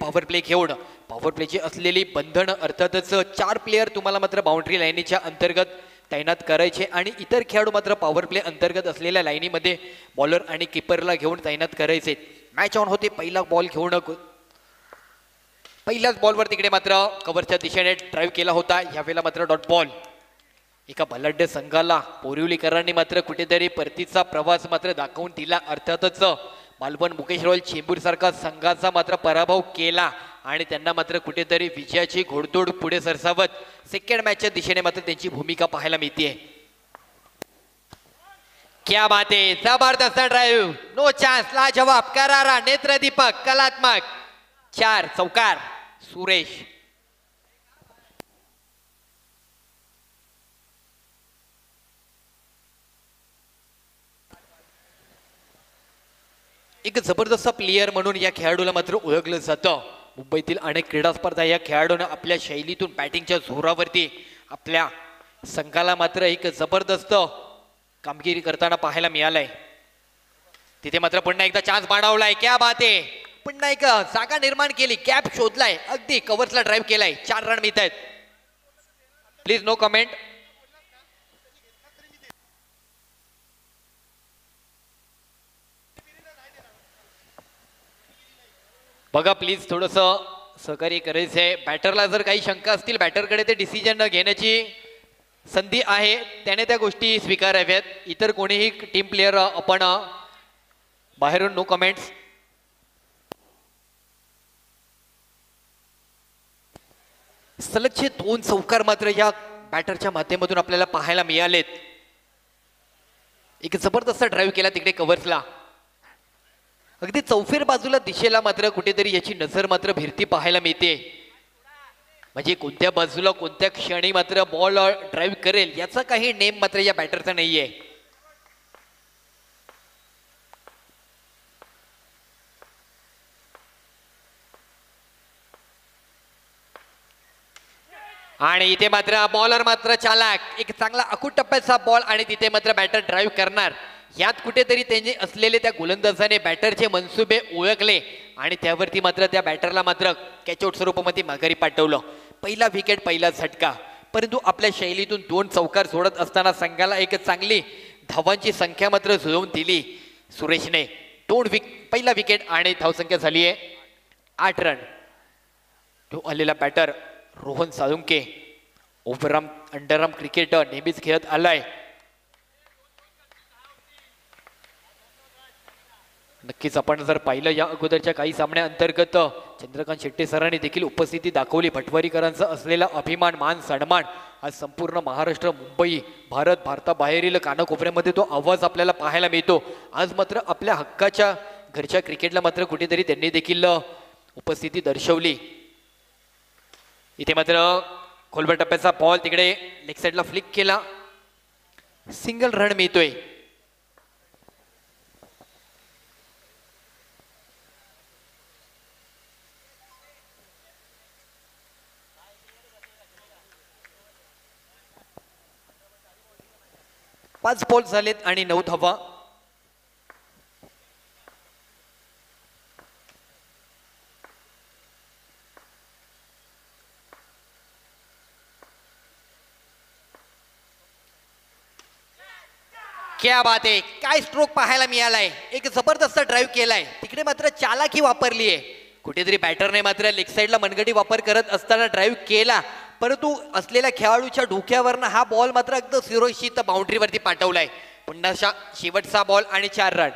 Power play घेऊन power प्लेची असलेली बंधन अर्थातच 4 प्लेयर तुम्हाला मात्र बाउंड्री लाईनीच्या अंतर्गत तैनात करायचे आणि इतर खेळाडू मात्र पॉवर प्ले अंतर्गत असलेल्या लाईनीमध्ये बॉलर आणि किपरला घेऊन तैनात करायचे. मॅच ऑन होते. पहिला बॉल घेऊन पहिल्याच बॉलवर तिकडे मात्र कव्हरच्या दिशेने ड्राईव्ह केला होता. यावेळेला मात्र डॉट बॉल. एका बलाढ्य संघाला बोरिवलीकरांनी मात्र कुठेतरी परतीचा प्रवास मात्र दाखवून दिला. अर्थातच मालवण मुकेश रॉयल चेंबूर सारखा संघाचा मात्र पराभव केला आणि त्यांना मात्र कुठेतरी विजयाची घोडदौड पुढे सरसावत सेकंड मॅचच्या दिशेने मात्र त्यांची भूमिका पाहायला मिळते. क्या बात आहे. जबरदस्त ड्राईव्ह. No chance. लाजवाब. करारा. नेत्रदीपक. कलात्मक. 4 चौकार. सुरेश. एक जबरदस्त प्लेयर म्हणून या खेळाडूला मात्र ओळखलं जातं. मुंबईतील अनेक क्रीडा स्पर्धा या खेळाडूने आपल्या शैलीतून बॅटिंगच्या जोरावरती आपल्या संघाला मात्र एक जबरदस्त कामगिरी करताना पाहायला मिळालंय. तिथे मात्र पुन्हा एकदा चान्स बाणावलाय. क्या बात आहे. पुन्हा एक जागा निर्माण केली. गॅप शोधलाय. अगदी कव्हर्सला ड्राईव्ह केलाय. 4 रन मिळत आहेत. Please no comment. बघा प्लीज थोडस सहकार्य करायचंय. बॅटरला जर काही शंका असतील बॅटरकडे ते डिसिजन घेण्याची संधी आहे. त्याने त्या गोष्टी स्वीकाराव्यात. इतर कोणीही टीम प्लेयर आपण बाहेरून नो कमेंट्स. सलगचे 2 चौकार मात्र या बॅटरच्या माध्यमातून आपल्याला पाहायला मिळालेत. एक जबरदस्त ड्राईव्ह केला तिकडे कव्हर्सला. अगदी चौफेर बाजूला दिशेला मात्र कुठेतरी याची नजर मात्र भिरती पाहायला मिळते. म्हणजे कोणत्या बाजूला कोणत्या क्षणी मात्र बॉल ड्राईव्ह करेल याचा काही नेम मात्र या बॅटरचा नाहीये. आणि इथे मात्र बॉलर मात्र चालाक. एक चांगला अकूट टप्प्याचा बॉल आणि तिथे मात्र बॅटर ड्राईव्ह करणार. यात कुठेतरी त्यांनी असलेले त्या गोलंदाजाने बॅटरचे मनसुबे ओळखले आणि त्यावरती मात्र त्या बॅटरला मात्र कॅचआउट स्वरूपामध्ये माघारी पाठवलं. पहिला विकेट पहिला झटका. परंतु आपल्या शैलीतून 2 चौकार सोडत असताना संघाला एक चांगली धावांची संख्या मात्र जुळवून दिली सुरेशने. पहिला विकेट आणि धावसंख्या झाली आहे 8 रन. तो आलेला batter Rohan Salunke overarm underarm cricket नेहमीच खेळत आलाय. नक्कीच आपण जर पाहिलं या अगोदरच्या काही सामन्या अंतर्गत चंद्रकांत शेट्टे सरांनी देखील उपस्थिती दाखवली. भटवारीकरांचा असलेला अभिमान मान सन्मान आज संपूर्ण महाराष्ट्र मुंबई भारताबाहेरील कानाकोपऱ्यामध्ये तो आवाज आपल्याला पाहायला मिळतो. आज मात्र आपल्या हक्काच्या घरच्या क्रिकेटला मात्र कुठेतरी त्यांनी देखील उपस्थिती दर्शवली. इथे मात्र खोलवर टप्प्याचा बॉल तिकडे लेग साईडला फ्लिक केला. सिंगल रन मिळतोय. पाच बॉल झालेत आणि 9 धावा. क्या बात आहे. काय स्ट्रोक पाहायला मिळालाय. एक जबरदस्त ड्राईव्ह केलाय. तिकडे मात्र चालाकी वापरली आहे. कुठेतरी बॅटरने मात्र लेग साईडला मनगटी वापर करत असताना ड्राईव्ह केला. परंतु असलेल्या खेळाडूच्या डोक्यावरनं हा बॉल मात्र अगदी सुरक्षित बाउंड्रीवरती पाठवलाय. पुन्हा शेवटचा बॉल आणि 4 रन.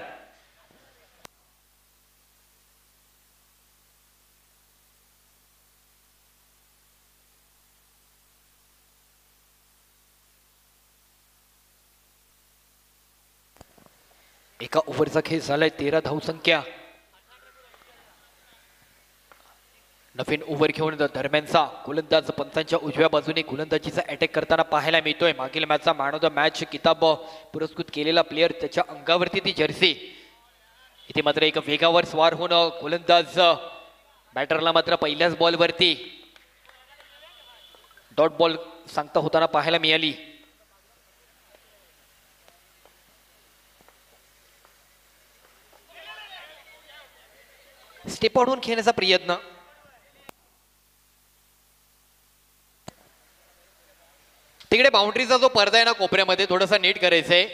एका ओव्हरचा खेळ झालाय. 13 धावसंख्या. नवीन ओव्हर घेऊन दरम्यानचा गोलंदाज पंचांच्या उजव्या बाजूने गोलंदाजीचा अटॅक करताना पाहायला मिळतोय. मागील मॅचचा मॅन ऑफ द मॅच किताब पुरस्कृत केलेला प्लेयर त्याच्या अंगावरती ती जर्सी. इथे मात्र एक वेगावर स्वार होऊन गोलंदाज बॅटरला मात्र पहिल्याच बॉलवरती डॉट बॉल सांगता होताना पाहायला मिळाली. स्टेप आउट होऊन खेळण्याचा प्रयत्न. तिकडे बाउंड्रीचा जो पडदा आहे ना कोपऱ्यामध्ये थोडासा नीट करायचंय.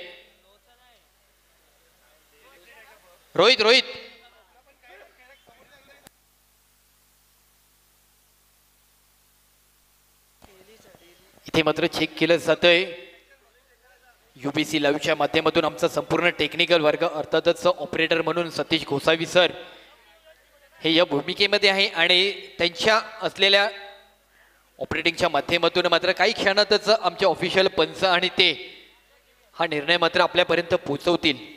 रोहित रोहित इथे मात्र चेक केलं जातंय. UBC लाईव्हच्या माध्यमातून आमचा संपूर्ण टेक्निकल वर्ग अर्थातच ऑपरेटर म्हणून सतीश गोसावी सर हे या भूमिकेमध्ये आहे आणि त्यांच्या असलेल्या ऑपरेटिंगच्या माध्यमातून मात्र काही क्षणातच आमचे ऑफिशियल पंच आणि ते हा निर्णय मात्र आपल्यापर्यंत पोहोचवतील.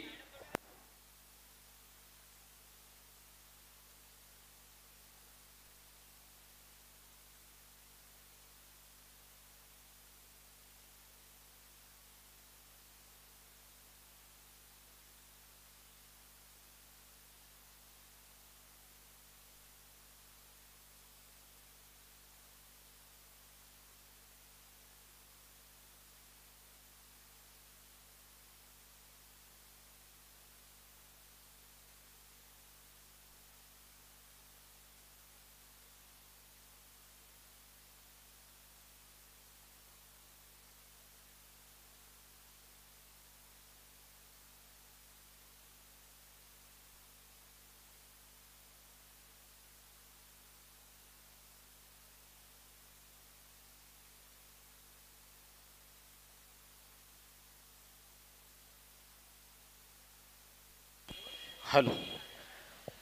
हॅलो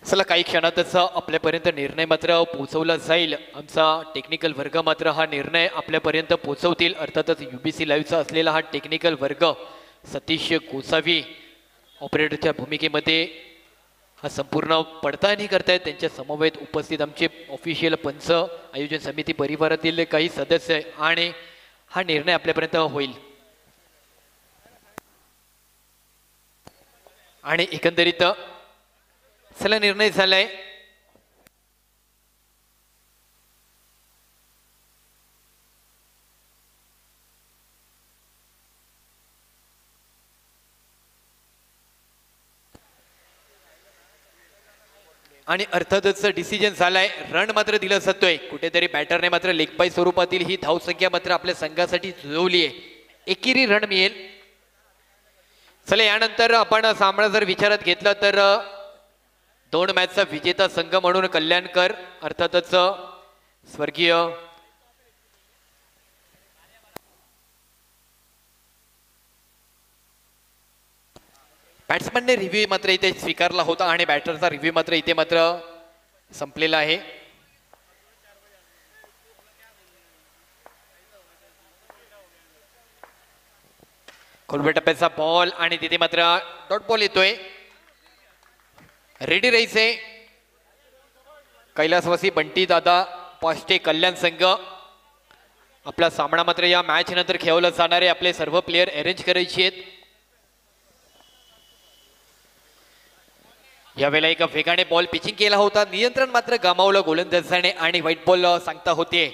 चला काही क्षणातच आपल्यापर्यंत निर्णय मात्र पोहोचवला जाईल. आमचा टेक्निकल वर्ग मात्र हा निर्णय आपल्यापर्यंत पोहोचवतील. अर्थातच UBC लाईव्हचा असलेला हा टेक्निकल वर्ग सतीश गोसावी ऑपरेटरच्या भूमिकेमध्ये हा संपूर्ण पडताळणी करतायत. त्यांच्या समवेत उपस्थित आमचे ऑफिशियल पंच आयोजन समिती परिवारातील काही सदस्य आणि हा निर्णय आपल्यापर्यंत होईल. आणि एकंदरीत चला निर्णय झालाय. आणि अर्थातच डिसिजन झालाय. रन मात्र दिला जातोय. कुठेतरी बॅटरने मात्र लेग बाय स्वरूपातील ही धावसंख्या मात्र आपल्या संघासाठी जुळवली आहे. एकेरी रन मिळेल. चला यानंतर आपण सामना जर विचारात घेतला तर 2 मॅचचा विजेता संघ म्हणून कल्याणकर अर्थातच स्वर्गीय बॅट्समनने रिव्ह्यू मात्र इथे स्वीकारला होता आणि बॅटरचा रिव्ह्यू मात्र इथे मात्र संपलेला आहे. खोलव्या टप्प्याचा बॉल आणि तिथे मात्र डॉट बॉल येतोय. रेडी राहायचे कैलासवासी बंटी दादा पाष्टे कल्याण संघ. आपला सामना मात्र या मॅच नंतर खेळवला जाणारे आपले सर्व प्लेयर अरेंज करायचे आहेत. यावेळेला एका वेगाने बॉल पिचिंग केला होता. नियंत्रण मात्र गमावलं गोलंदाजाने आणि व्हाईट बॉल सांगता होते.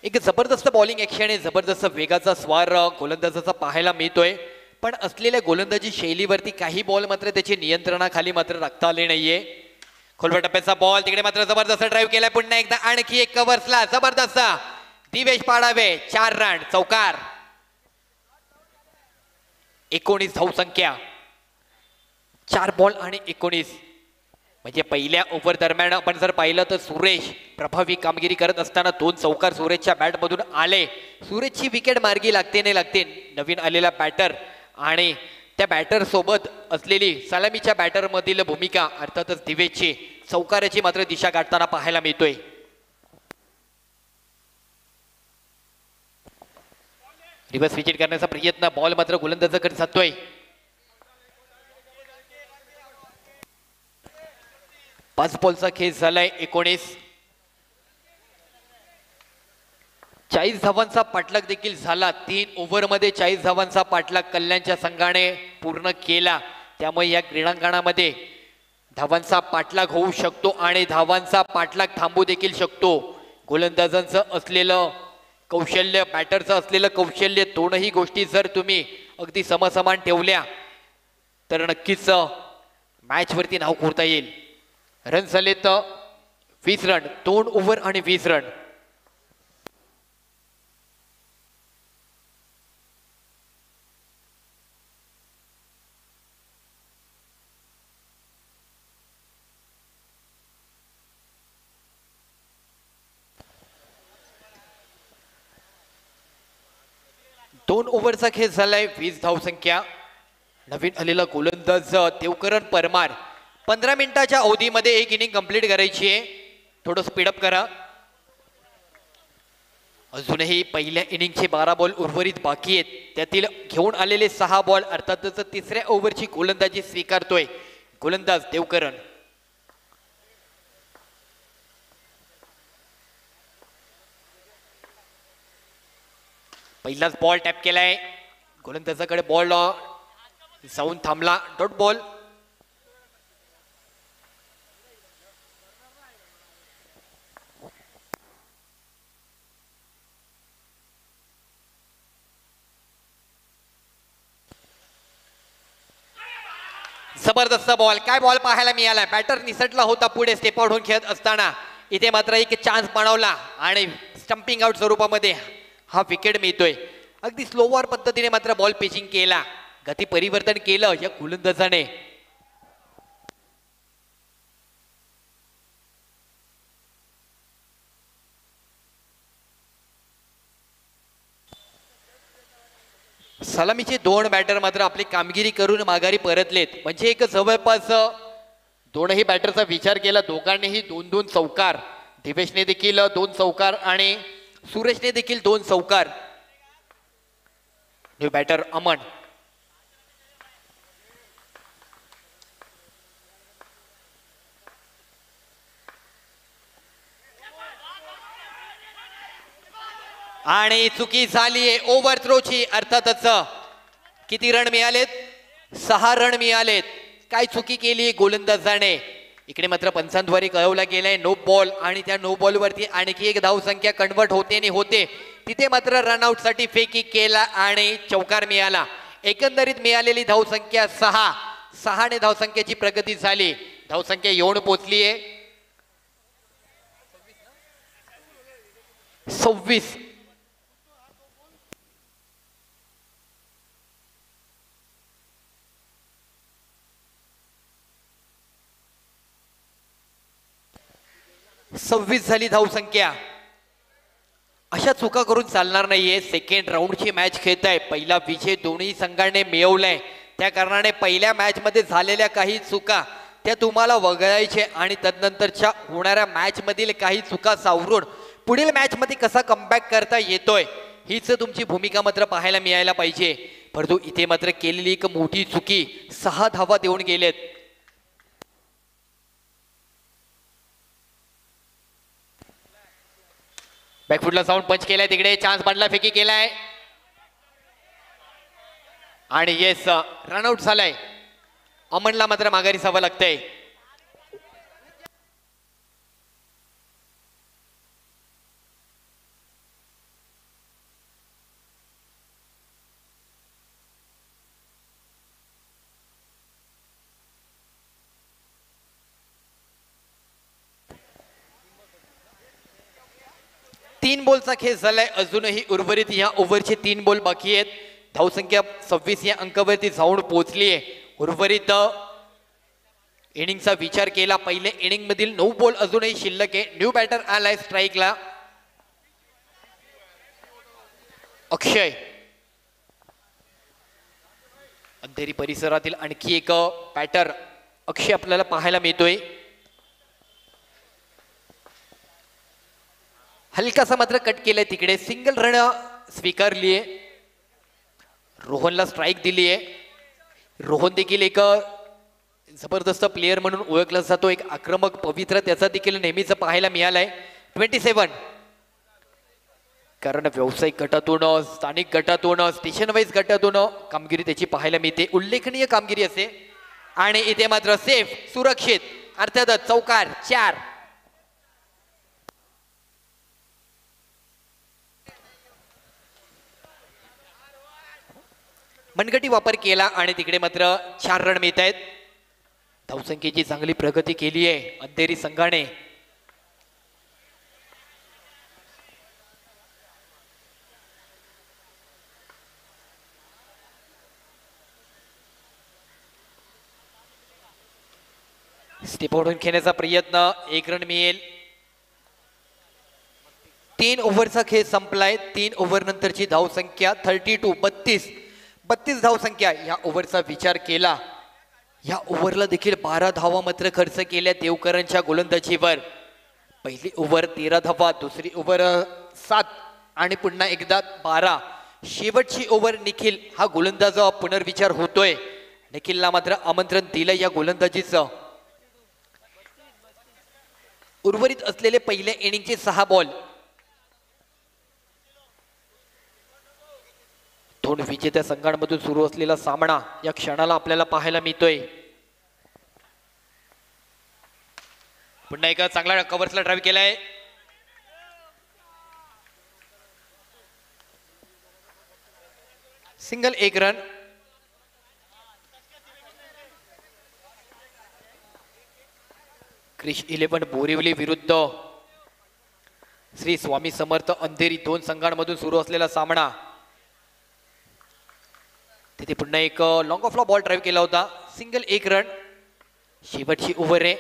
एक जबरदस्त बॉलिंग ऍक्शन आहे. जबरदस्त वेगाचा स्वार गोलंदाजाचा पाहायला मिळतोय. पण असलेल्या गोलंदाजी शैलीवरती काही बॉल मात्र त्याची नियंत्रणाखाली मात्र राखता आले नाहीये. खोलव्या टप्प्याचा बॉल तिकडे मात्र जबरदस्त ड्राईव्ह केलाय. पुन्हा एकदा आणखी एक कव्हर्सला जबरदस्त दिवेश पाडावे 4 रन चौकार. 19 धावसंख्या 4 बॉल आणि 19 म्हणजे पहिल्या ओव्हर दरम्यान आपण जर पाहिलं तर सुरेश प्रभावी कामगिरी करत असताना 2 चौकार सुरेशच्या बॅटमधून आले. सुरेशची विकेट मार्गी लागते नाही लागते. नवीन आलेला बॅटर आणि त्या बॅटर सोबत असलेली सलामीच्या बॅटर मधील भूमिका अर्थातच दिवेशची चौकाराची मात्र दिशा गाठताना पाहायला मिळतोय. रिव्हर्स विकेट करण्याचा प्रयत्न बॉल मात्र गोलंदाजाकडे जातोय. 5 बॉलचा खेळ झालाय. 19 40 धावांचा पाठलाग देखील झाला. 3 ओव्हरमध्ये 40 धावांचा पाठलाग कल्याणच्या संघाने पूर्ण केला. त्यामुळे या क्रीडांगणामध्ये धावांचा पाठलाग होऊ शकतो आणि धावांचा पाठलाग थांबू देखील शकतो. गोलंदाजांचं असलेलं कौशल्य बॅटरचं असलेलं कौशल्य दोनही गोष्टी जर तुम्ही अगदी समसमान ठेवल्या तर नक्कीच मॅच वरती नाव कोरता येईल. रन झाले तर 20 रन 2 ओव्हर आणि 20 रन. 2 ओव्हरचा खेळ झालाय, 20 धावसंख्या. नवीन आलेला गोलंदाज देवकरण परमार. 15 मिनिटाच्या अवधीमध्ये एक इनिंग कंप्लीट करायची आहे. थोडं स्पीडअप करा. अजूनही पहिल्या इनिंगचे 12 बॉल उर्वरित बाकी आहेत. त्यातील घेऊन आलेले 6 बॉल अर्थातच तिसऱ्या ओव्हरची गोलंदाजी स्वीकारतोय गोलंदाज देवकरण. पहिलाच बॉल टॅप केलाय. गोलंदाजाकडे बॉल जाऊन थांबला. Dot ball. जबरदस्त बॉल. काय बॉल पाहायला मिळाला. बॅटर निसटला होता पुढे स्टेप आउट होऊन खेळत असताना. इथे मात्र एक चान्स बनवला आणि स्टंपिंग आउट स्वरूपामध्ये हा विकेट मिळतोय. अगदी स्लोवर पद्धतीने मात्र बॉल पिचिंग केला. गती परिवर्तन केलं या गोलंदाजाने. सलामीचे 2 बॅटर मात्र आपली कामगिरी करून माघारी परतलेत. म्हणजे एक जवळपास दोनही बॅटरचा विचार केला. दोघांनीही 2-2 चौकार. दिवेशने देखील 2 चौकार आणि सुरेशने देखील 2 चौकार. New batter Aman. आणि चुकी झालीये ओव्हर थ्रोची. अर्थातच किती रन मिळालेत. 6 रन मिळालेत. काय चुकी केली गोलंदाजाने. इकडे मात्र पंचांद्वारे कळवला गेलाय नो बॉल आणि त्या नो बॉल वरती आणखी एक धावसंख्या कन्वर्ट होते आणि होते. तिथे मात्र रनआउट साठी फेकी केला आणि चौकार मिळाला. एकंदरीत मिळालेली धावसंख्या 6. 6 ने धावसंख्येची प्रगती झाली. धावसंख्या येऊन पोहोचलीये 26. झाली धावसंख्या. अशा चुका करून चालणार नाहीये. सेकंड राऊंडची मॅच खेळताय. पहिला विजय दोन्ही संघाने मिळवलाय. त्या कारणाने पहिल्या मॅच मध्ये झालेल्या काही चुका त्या तुम्हाला वगळायचे आणि तदनंतरच्या होणाऱ्या मॅच मधील काही चुका सावरून पुढील मॅच मध्ये कसा कमबॅक करता येतोय हीच तुमची भूमिका मात्र पाहायला मिळायला पाहिजे. परंतु इथे मात्र केलेली एक मोठी चुकी. 6 धावा देऊन गेलेत. बॅकफुटला जाऊन पंच केलाय. तिकडे चान्स बनला. फेकी केलाय आणि येस रनआउट झालाय. अमनला मात्र माघारी जावं लागतंय. तीन बॉलचा खेळ झालाय. अजूनही उर्वरित या ओव्हरचे 3 बॉल बाकी आहेत. धावसंख्या 26 या अंकावरती जाऊन पोहोचली आहे. उर्वरित इनिंगचा विचार केला. पहिल्या इनिंग मधील 9 बॉल अजूनही शिल्लक आहे. न्यू बॅटर आलाय स्ट्राईकला अक्षय. अंधेरी परिसरातील आणखी एक बॅटर अक्षय आपल्याला पाहायला मिळतोय. हलकासा मात्र कट केलाय. तिकडे सिंगल रन स्वीकारलीये. रोहनला स्ट्राईक दिलीये. रोहन देखील एक जबरदस्त प्लेयर म्हणून ओळखला जातो. एक आक्रमक पवित्र त्याचा देखील नेहमीच पाहायला मिळालाय. 27. कारण व्यावसायिक गटातून स्थानिक गटातून स्टेशन वाईज गटातून कामगिरी त्याची पाहायला मिळते. उल्लेखनीय कामगिरी असे आणि इथे मात्र सेफ सुरक्षित अर्थातच चौकार 4. मनगटी वापर केला आणि तिकडे मात्र 4 रन मिळत आहेत. धावसंख्येची चांगली प्रगती केली आहे अंधेरी संघाने. स्टेप ओढून खेळण्याचा प्रयत्न. 1 रन मिळेल. 3 ओव्हरचा खेळ संपलाय. 3 ओव्हर नंतरची धावसंख्या 32 32 धावसंख्या. या ओव्हरचा विचार केला, या ओव्हरला देखील 12 धावा मात्र खर्च केल्या देवकरांच्या गोलंदाजीवर. पहिली ओव्हर 13 धावा, दुसरी ओव्हर 7 आणि पुन्हा एकदा 12. शेवटची ओव्हर निखिल हा गोलंदाज पुनर्विचार होतोय. निखिलला मात्र आमंत्रण दिलं या गोलंदाजीचं. उर्वरित असलेले पहिल्या इनिंगचे 6 बॉल. दोन विजेत्या संघांमधून सुरू असलेला सामना या क्षणाला आपल्याला पाहायला मिळतोय. पुन्हा एका चांगला कव्हर्सला ड्राईव्ह केलाय. Single, 1 run. क्रिश 11 बोरिवली विरुद्ध श्री स्वामी समर्थ अंधेरी, दोन संघांमधून सुरू असलेला सामना. तिथे पुन्हा एक लॉंग ऑफला बॉल ड्राईव्ह केला होता. Single, 1 run. शेवटची ओव्हर आहे.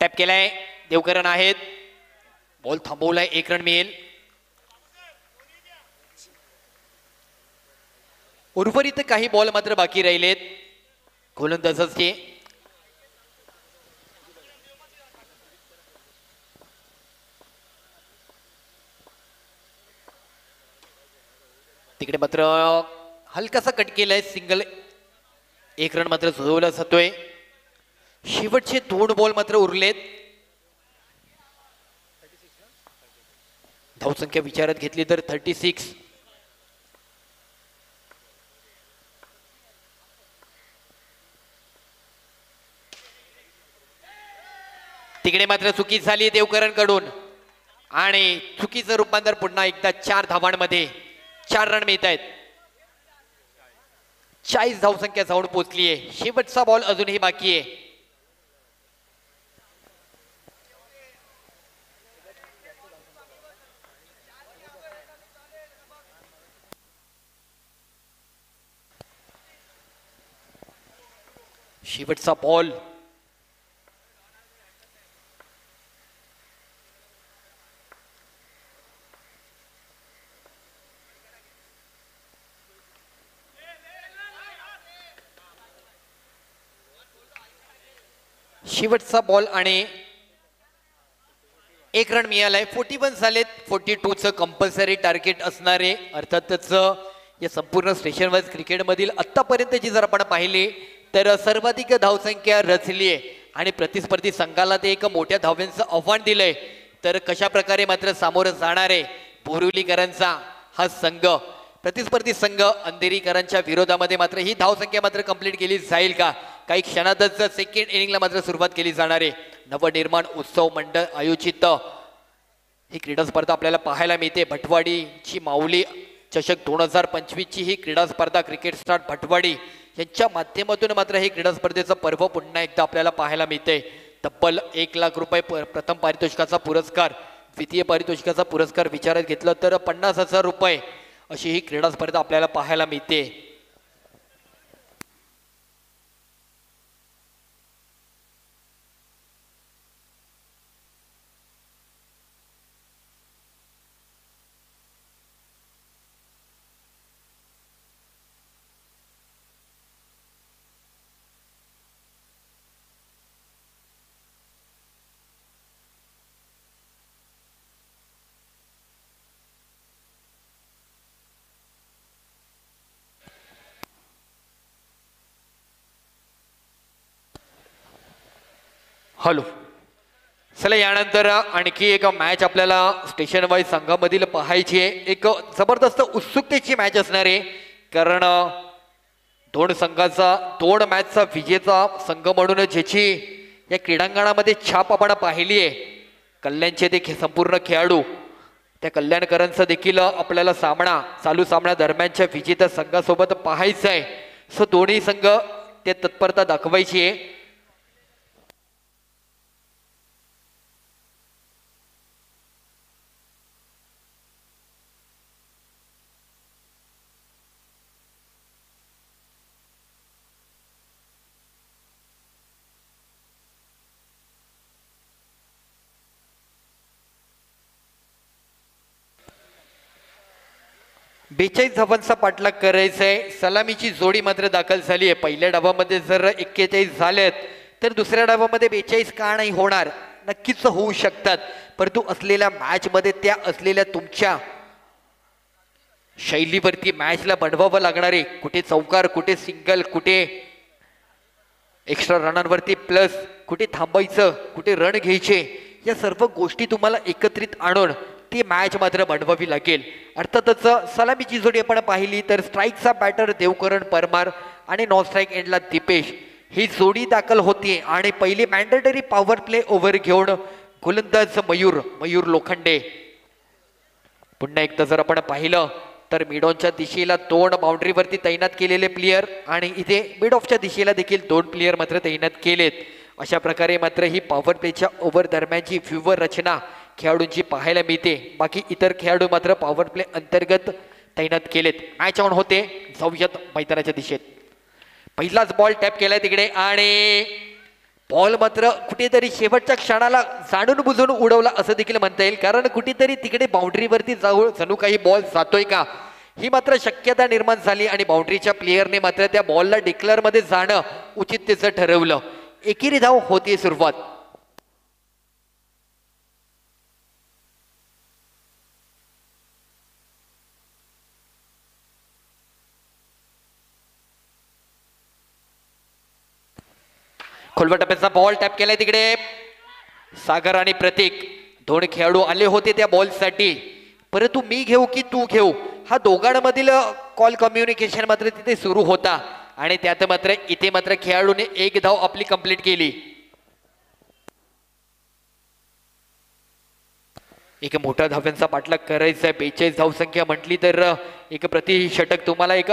टॅप केलाय, देवकरण आहेत. बॉल थांबवलाय, 1 रन मिळेल. उर्वरित काही बॉल मात्र बाकी राहिलेत गोलंदाजाचे. तिकडे मात्र हलकासा कट केलाय. सिंगल, 1 रन मात्र झोडवला जातोय. शेवटचे 2 बॉल मात्र उरलेत. धावसंख्या विचारात घेतली तर 36. तिकडे मात्र चुकी झाली देवकरांकडून आणि चुकीचं रूपांतर पुन्हा एकदा 4 धावांमध्ये 4 रन मिळत आहेत. 40 धावसंख्या जाऊन पोहोचली आहे. शेवटचा बॉल अजूनही बाकी आहे. शेवटचा बॉल. शेवटचा बॉल आणि 1 रन मिळालाय. 41 झालेत. 42चं कंपल्सरी टार्गेट असणारे. अर्थातच या संपूर्ण स्टेशन वाईज क्रिकेटमधील आत्तापर्यंतची जर आपण पाहिली तर सर्वाधिक धावसंख्या रचली आहे आणि प्रतिस्पर्धी संघाला ते एक मोठ्या धाव्यांचं आव्हान दिलंय. तर कशा प्रकारे मात्र सामोरं जाणार आहे बोरिवलीकरांचा हा संघ. प्रतिस्पर्धी संघ अंधेरीकरांच्या विरोधामध्ये मात्र ही धावसंख्या मात्र कंप्लीट केली जाईल का? काही क्षणातच सेकंड इनिंगला मात्र सुरुवात केली जाणार आहे. नवनिर्माण उत्सव मंडळ आयोजित ही क्रीडा स्पर्धा आपल्याला पाहायला मिळते. भटवाडीची माऊली चषक 2025 ची ही क्रीडा स्पर्धा क्रिकेट स्टार भटवाडी यांच्या माध्यमातून मात्र ही क्रीडा स्पर्धेचं पर्व पुन्हा एकदा आपल्याला पाहायला मिळते. तब्बल 1 लाख रुपये प्रथम पारितोषिकाचा पुरस्कार, द्वितीय पारितोषिकाचा पुरस्कार विचारात घेतलं तर 50,000 रुपये अशी ही क्रीडा स्पर्धा आपल्याला पाहायला मिळते. हॅलो, चला यानंतर आणखी एक मॅच आपल्याला स्टेशन वाईज संघामधील पाहायची आहे. एक जबरदस्त उत्सुकतेची मॅच असणार आहे कारण दोन मॅचचा विजेता संघ म्हणून ज्याची या क्रीडांगणामध्ये छाप आपण पाहिली आहे, कल्याणचे ते संपूर्ण खेळाडू, त्या कल्याणकरांचा देखील आपल्याला चालू सामना दरम्यानच्या विजेत्या संघासोबत पाहायचं आहे. सो दोन्ही संघ ते तत्परता दाखवायची आहे. 42 धावांचा पाठलाग करायचा आहे. सलामीची जोडी मात्र दाखल झाली आहे. पहिल्या डावामध्ये जर 41 झालेत तर दुसऱ्या डावामध्ये 42 का नाही होणार, नक्कीच होऊ शकतात. परंतु असलेल्या मॅच मध्ये त्या असलेल्या तुमच्या शैलीवरती मॅचला बनवावं लागणार आहे. कुठे चौकार, कुठे सिंगल, कुठे एक्स्ट्रा रनांवरती प्लस, कुठे थांबायचं, कुठे रन घ्यायचे, या सर्व गोष्टी तुम्हाला एकत्रित आणून ती मॅच मात्र बनवावी लागेल. अर्थातच सलामीची जोडी आपण पाहिली तर स्ट्राईकचा बॅटर देवकरण परमार आणि नॉन स्ट्राईक एंडला दीपेश ही जोडी दाखल होती. आणि पहिली मॅन्डेटरी पॉवर प्ले ओव्हर घेऊन गोलंदाज मयूर लोखंडे. पुन्हा एकदा जर आपण पाहिलं तर मिडॉनच्या दिशेला 2 बाउंड्रीवरती तैनात केलेले प्लेयर आणि इथे मिड ऑफच्या दिशेला देखील 2 प्लेयर मात्र तैनात केलेत. अशा प्रकारे मात्र ही पॉवर प्लेच्या ओव्हर दरम्यानची व्यूवर रचना खेळाडूंची पाहायला मिळते. बाकी इतर खेळाडू मात्र पॉवर प्ले अंतर्गत तैनात केलेत. मॅच ऑन होते. जाऊयात मैदानाच्या दिशेत. पहिलाच बॉल टॅप केलाय तिकडे आणि बॉल मात्र कुठेतरी शेवटच्या क्षणाला जाणून बुजून उडवला असं देखील म्हणता येईल. कारण कुठेतरी तिकडे बाउंड्रीवरती जणू काही बॉल जातोय का ही मात्र शक्यता निर्माण झाली आणि बाउंड्रीच्या प्लेयरने मात्र त्या बॉलला डिक्लेअर मध्ये जाणं उचित त्याचं ठरवलं. एकेरी धाव होती सुरुवात. खोलवा टप्प्याचा बॉल टॅप केलाय तिकडे. सागर आणि प्रतीक 2 खेळाडू आले होते त्या बॉलसाठी. परंतु मी घेऊ की तू घेऊ हा दोघांमधील कॉल कम्युनिकेशन मात्र तिथे सुरू होता आणि त्यात मात्र इथे मात्र खेळाडूने 1 धाव आपली कंप्लीट केली. एक मोठा धाव्यांचा पाठलाग करायचा आहे. 42 धावसंख्या म्हटली तर एक प्रति षटक तुम्हाला एक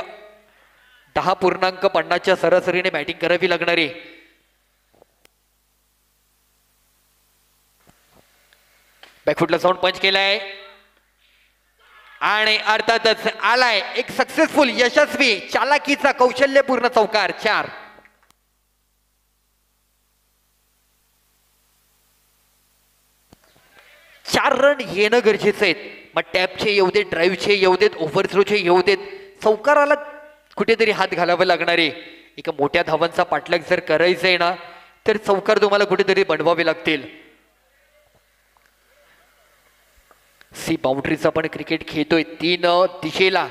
10.50च्या सरासरीने बॅटिंग करावी लागणार आहे. बॅकफुटला जाऊन पंच केलाय आणि अर्थातच आलाय एक सक्सेसफुल यशस्वी चालाकीचा कौशल्यपूर्ण चौकार. 4 रन येणं गरजेचं आहे. मग टॅपचे येऊ देत, ड्राईव्हचे येऊ देत, ओव्हरथ्रोचे येऊ देत, चौकाराला कुठेतरी हात घालावा लागणार आहे. एक मोठ्या धावांचा पाठलाग जर करायचा आहे ना तर चौकार तुम्हाला कुठेतरी बनवावे लागतील. सी बाउंड्रीचा पण क्रिकेट खेळतोय. 3 दिशेला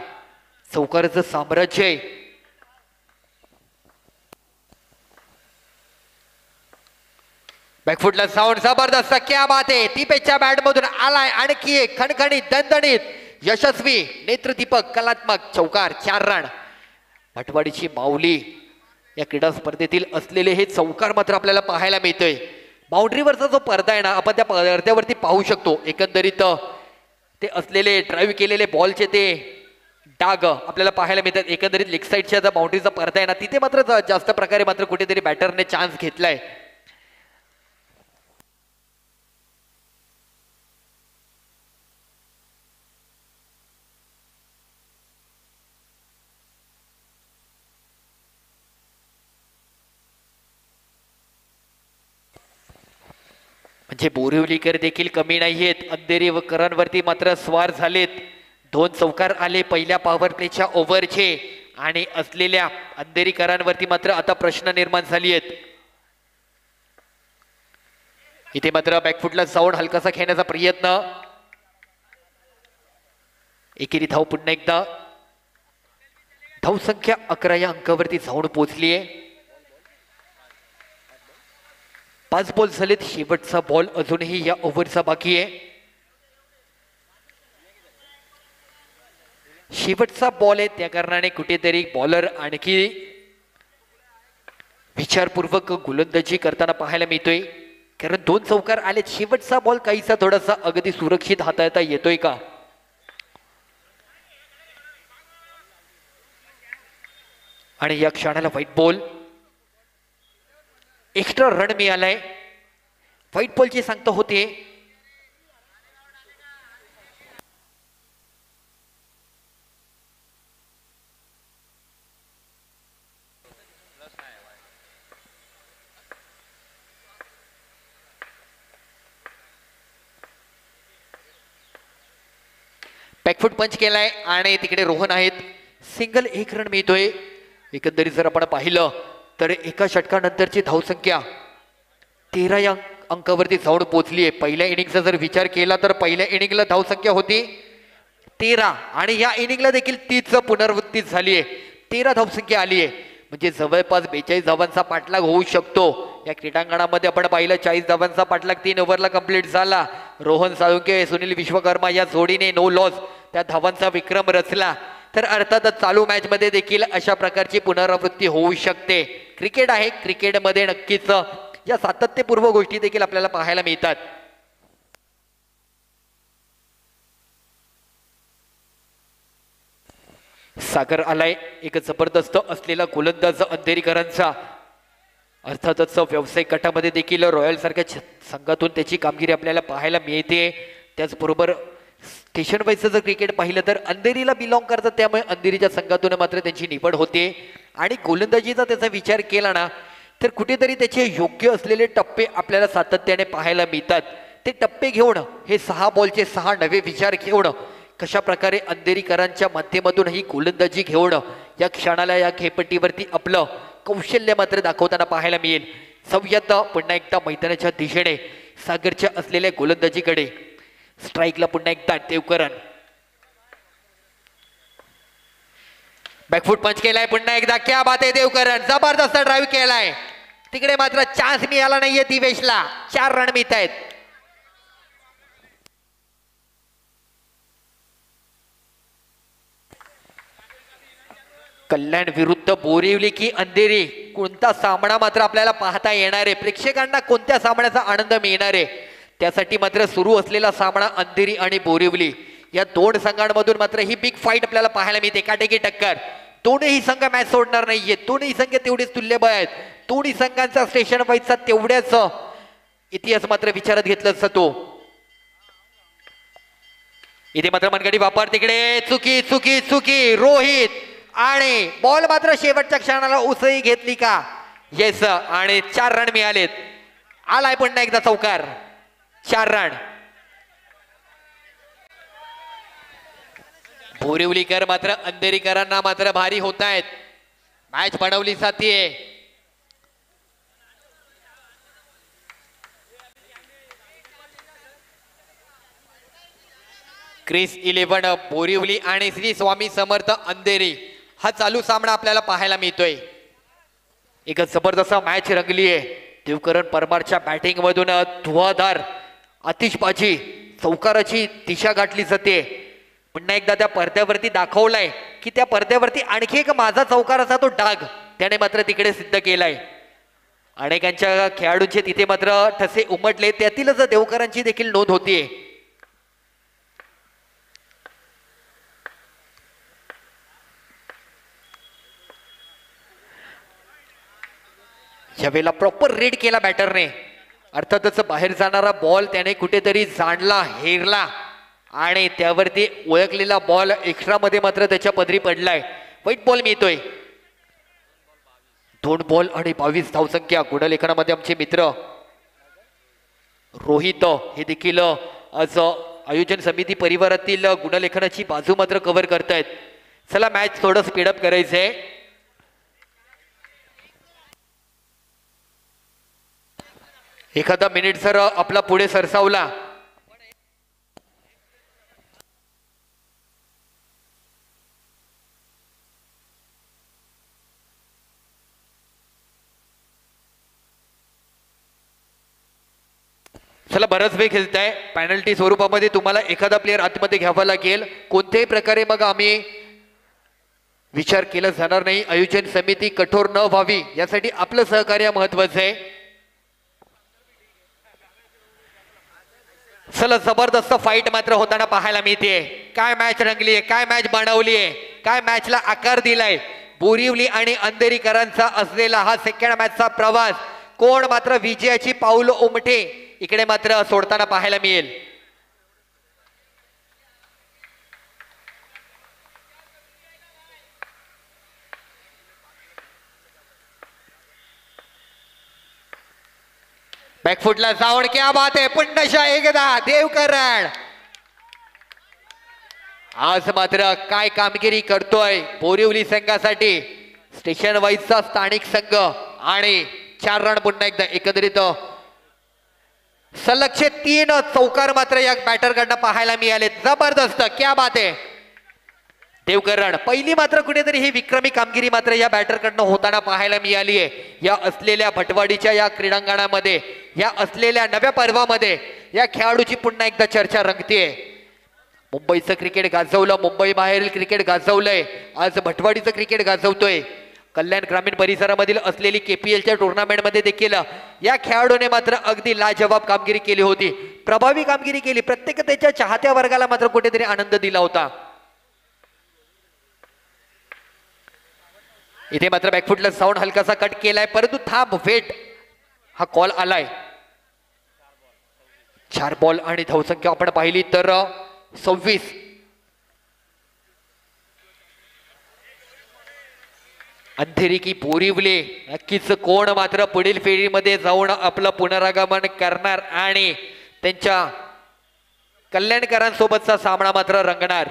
चौकाराचं साम्राज्य आहे. बॅकफुटला साऊंड जबरदस्त, क्या बात आहे. दीपेशच्या बॅट मधून आलाय आणखी एक खणखणीत दणदणीत यशस्वी नेत्रदीपक कलात्मक चौकार. 4 रन. भटवाडीची माऊली या क्रीडा स्पर्धेतील असलेले हे चौकार मात्र आपल्याला पाहायला मिळतोय. बाउंड्रीवरचा जो पडदा आहे ना आपण त्या पडद्यावरती पाहू शकतो. एकंदरीत ते असलेले ड्राईव्ह केलेले बॉलचे ते डाग आपल्याला पाहायला मिळतात. एकंदरीत लेग साईडच्या जो बाउंड्रीचा पडदा आहे ना तिथे मात्र जास्त प्रकारे मात्र कुठेतरी बॅटरने चान्स घेतलाय. म्हणजे बोरिवलीकर देखील कमी नाहीयेत. अंधेरी व करांवरती मात्र स्वार झालेत. 2 चौकार आले पहिल्या पॉवर प्लेच्या ओव्हरचे आणि असलेल्या अंधेरी करांवरती मात्र आता प्रश्न निर्माण झाली आहेत. इथे मात्र बॅकफुटला जाऊन हलकासा खेळण्याचा प्रयत्न. एकेरी धाव पुन्हा एकदा. धावसंख्या 11 या अंकावरती जाऊन पोहोचली आहे. 5 बॉल झालेत. शेवटचा बॉल अजूनही या ओव्हरचा बाकी आहे. शेवटचा बॉल आहे त्या कारणाने कुठेतरी बॉलर आणखी विचारपूर्वक गोलंदाजी करताना पाहायला मिळतोय. कारण 2 चौकार आलेत. शेवटचा बॉल काहीसा थोडासा अगदी सुरक्षित हाताळता येतोय का. आणि या क्षणाला व्हाईट बॉल. एक्स्ट्रा रन मिळालाय. व्हाईट बॉलची सांगता होते. बॅकफूट पंच केलाय आणि तिकडे रोहन आहेत. सिंगल 1 रन मिळतोय. एकंदरीत जर आपण पाहिलं तर एका षटकानंतरची धावसंख्या 13 या अंकावरती जाऊन पोहोचली आहे. पहिल्या इनिंगचा जर विचार केला तर पहिल्या इनिंगला धावसंख्या होती 13 आणि या इनिंगला देखील तीच पुनरावृत्ती झाली आहे. 13 धावसंख्या आली आहे म्हणजे जवळपास 42 धावांचा पाठलाग होऊ शकतो. या क्रीडांगणामध्ये आपण पाहिलं 40 धावांचा पाठलाग 3 ओव्हरला कंप्लीट झाला. रोहन साळुंके सुनील विश्वकर्मा या जोडीने नो लॉस त्या धावांचा विक्रम रचला. तर अर्थातच चालू मॅच मध्ये देखील अशा प्रकारची पुनरावृत्ती होऊ शकते. क्रिकेट आहे, क्रिकेटमध्ये नक्कीच या सातत्यपूर्व गोष्टी देखील आपल्याला पाहायला मिळतात. सागर आलाय एक जबरदस्त असलेला गोलंदाज अंधेरीकरांचा. अर्थातच व्यावसायिक गटामध्ये देखील रॉयल सारख्या संघातून त्याची कामगिरी आपल्याला पाहायला मिळते. त्याचबरोबर स्टेशन वाईजचं जर क्रिकेट पाहिलं तर अंधेरीला बिलॉंग करतात, त्यामुळे अंधेरीच्या संघातून मात्र त्यांची निवड होते. आणि गोलंदाजीचा त्याचा विचार केला ना तर कुठेतरी त्याचे योग्य असलेले टप्पे आपल्याला सातत्याने पाहायला मिळतात. ते टप्पे घेऊन हे 6 बॉलचे 6 नवे विचार घेऊन कशा प्रकारे अंधेरीकरांच्या माध्यमातून ही गोलंदाजी घेऊन या क्षणाला या खेळपट्टीवरती आपलं कौशल्य मात्र दाखवताना पाहायला मिळेल. सव्यत पुन्हा एकदा मैदानाच्या दिशेने सागरच्या असलेल्या गोलंदाजीकडे. स्ट्राईकला पुन्हा एकदा देवकरण. बॅकफूट पंच केलाय पुन्हा एकदा. क्या बात आहे देवकरण, जबरदस्त ड्राईव्ह केलाय. तिकडे मात्र चान्स मिळाला नाहीये दिवेशला. 4 रन मिळत आहेत. कल्याण विरुद्ध बोरिवली की अंधेरी, कोणता सामना मात्र आपल्याला पाहता येणार आहे, प्रेक्षकांना कोणत्या सामन्याचा आनंद मिळणार आहे, त्यासाठी मात्र सुरू असलेला सामना अंधेरी आणि बोरिवली या 2 संघांमधून मात्र ही बिग फाईट आपल्याला पाहायला मिळते. काटेकी टक्कर. दोन्ही संघ मॅच सोडणार नाहीये. दोन्ही संघ तेवढेच तुल्यबळ आहेत. दोन्ही संघांचा स्टेशन वाईजचा तेवढ्याच इतिहास मात्र विचारात घेतला जातो. इथे मात्र मनगडी वापर. तिकडे चुकी चुकी चुकी. रोहित आणि बॉल मात्र शेवटच्या क्षणाला उसळी घेतली का? येस. आणि 4 रन मिळालेत. आलाय पुन्हा एकदा चौकार. 4 रन. बोरिवलीकर मात्र अंधेरीकरांना मात्र भारी होत आहेत. मॅच बनवली जातीये. क्रिस 11 बोरिवली आणि श्री स्वामी समर्थ अंधेरी हा चालू सामना आपल्याला पाहायला मिळतोय. एक जबरदस्त मॅच रंगली आहे. देवकरण परमारच्या बॅटिंग मधून धुवाधार आतिषबाजी चौकाराची दिशा गाठली जाते. पुन्हा एकदा त्या पडद्यावरती दाखवलाय की त्या पडद्यावरती आणखी एक माझा चौकाराचा तो डाग त्याने मात्र तिकडे सिद्ध केलाय. अनेकांच्या खेळाडूंचे तिथे मात्र ठसे उमटले, त्यातीलच देवकरांची देखील नोंद होतीये. यावेळेला प्रॉपर रीड केला बॅटरने. अर्थातच बाहेर जाणारा बॉल त्याने कुठेतरी जाणला, हेरला आणि त्यावरती ओळखलेला बॉल एक्स्ट्रा मध्ये मात्र त्याच्या पदरी पडलाय. वाईट बॉल मिळतोय. 2 बॉल आणि 22 धावसंख्या. गुणलेखनामध्ये आमचे मित्र रोहित हे देखील आज आयोजन समिती परिवारातील गुणलेखनाची बाजू मात्र कव्हर करतायत. चला मॅच थोडं स्पीडअप करायचंय. एखादा मिनिट जर आपला पुढे सरसावला चला बराच वेळ खेळताय. पेनल्टी स्वरूपामध्ये तुम्हाला एखादा प्लेअर आतमध्ये घ्यावा लागेल. कोणत्याही प्रकारे मग आम्ही विचार केला जाणार नाही. आयोजन समिती कठोर न व्हावी यासाठी आपलं सहकार्य महत्वाचं आहे. चला जबरदस्त फाईट मात्र होताना पाहायला मिळते. काय मॅच रंगली आहे, काय मॅच बनवली आहे, काय मॅचला आकार दिलाय. बोरिवली आणि अंधेरीकरांचा असलेला हा सेकंड मॅचचा प्रवास कोण मात्र विजयाची पाऊल उमटे इकडे मात्र सोडताना पाहायला मिळेल. बॅकफुटला जाऊन क्या बात आहे. पुन्हा एकदा देवकरण आज मात्र काय कामगिरी करतोय बोरिवली संघासाठी स्टेशन वाईजचा स्थानिक संघ आणि 4 रन पुन्हा एकदा एकत्रित सलगचे 3 चौकार मात्र या बॅटर कडनं पाहायला मिळाले. जबरदस्त, क्या बात आहे देवकरण. पहिली मात्र कुठेतरी ही विक्रमी कामगिरी मात्र या बॅटर कडनं होताना पाहायला मिळाली आहे या असलेल्या भटवाडीच्या या क्रीडांगणामध्ये, या असलेल्या नव्या पर्वामध्ये या खेळाडूची पुन्हा एकदा चर्चा रंगतीये. मुंबईचं क्रिकेट गाजवलं, मुंबई बाहेरील क्रिकेट गाजवलंय, आज भटवाडीचं क्रिकेट गाजवतोय. कल्याण ग्रामीण परिसरामधील असलेली केपीएलच्या टुर्नामेंटमध्ये देखील या खेळाडूने मात्र अगदी लाजवाब कामगिरी केली होती, प्रभावी कामगिरी केली. प्रत्येक त्याच्या चाहत्या वर्गाला मात्र कुठेतरी आनंद दिला होता. इथे मात्र बॅकफुटला साऊंड हलकासा कट केलाय, परंतु थांब वेट हा कॉल आलाय. 4 बॉल आणि धावसंख्या आपण पाहिली तर 26. अंधेरी की बोरिवली, नक्कीच कोण मात्र पुढील फेरीमध्ये जाऊन आपलं पुनरागमन करणार आणि त्यांच्या कल्याणकरांसोबतचा सामना मात्र रंगणार.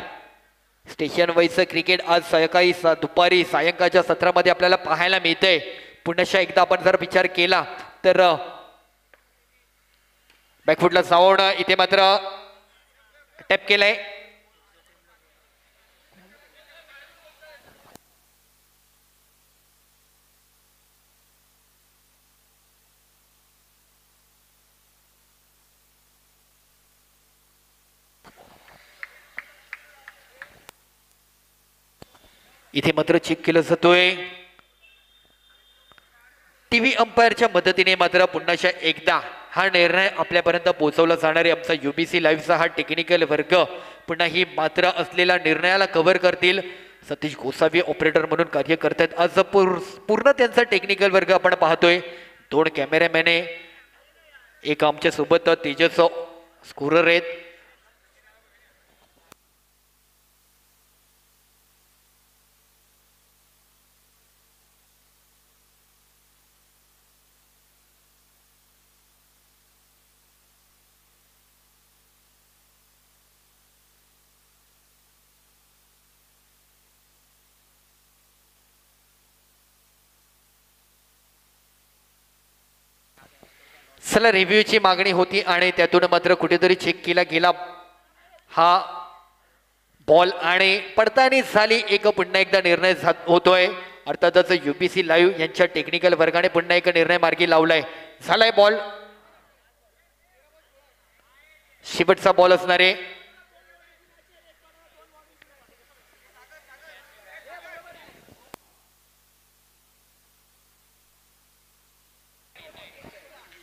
स्टेशन वाईजचं क्रिकेट आज सकाळी दुपारी सायंकाळच्या सत्रामध्ये आपल्याला पाहायला मिळतंय. पुन्हा एकदा आपण जर विचार केला तर बॅकफुटला साऊंड इथे मात्र टॅप केलाय. इथे मात्र चेक केलं जातोय. टीव्ही अंपायरच्या मदतीने मात्र पुन्हा एकदा हा निर्णय आपल्यापर्यंत पोहोचवला जाणार आहे. आमचा UBC लाईव्हचा हा टेक्निकल वर्ग पुन्हा ही मात्र असलेल्या निर्णयाला कव्हर करतील. सतीश गोसावी ऑपरेटर म्हणून कार्य करतात आज पूर्ण त्यांचा टेक्निकल वर्ग आपण पाहतोय. 2 कॅमेरामॅन, एक आमच्या सोबत तेजस स्कोरर आहेत. चला रिव्ह्यूची मागणी होती आणि त्यातून मात्र कुठेतरी चेक केला गेला हा बॉल आणि पडताळणी झाली. एक पुन्हा एकदा निर्णय होतोय. अर्थातच UBC लाईव्ह यांच्या टेक्निकल वर्गाने पुन्हा एक निर्णय मार्गी लावलाय. झालाय बॉल, शेवटचा बॉल असणार आहे.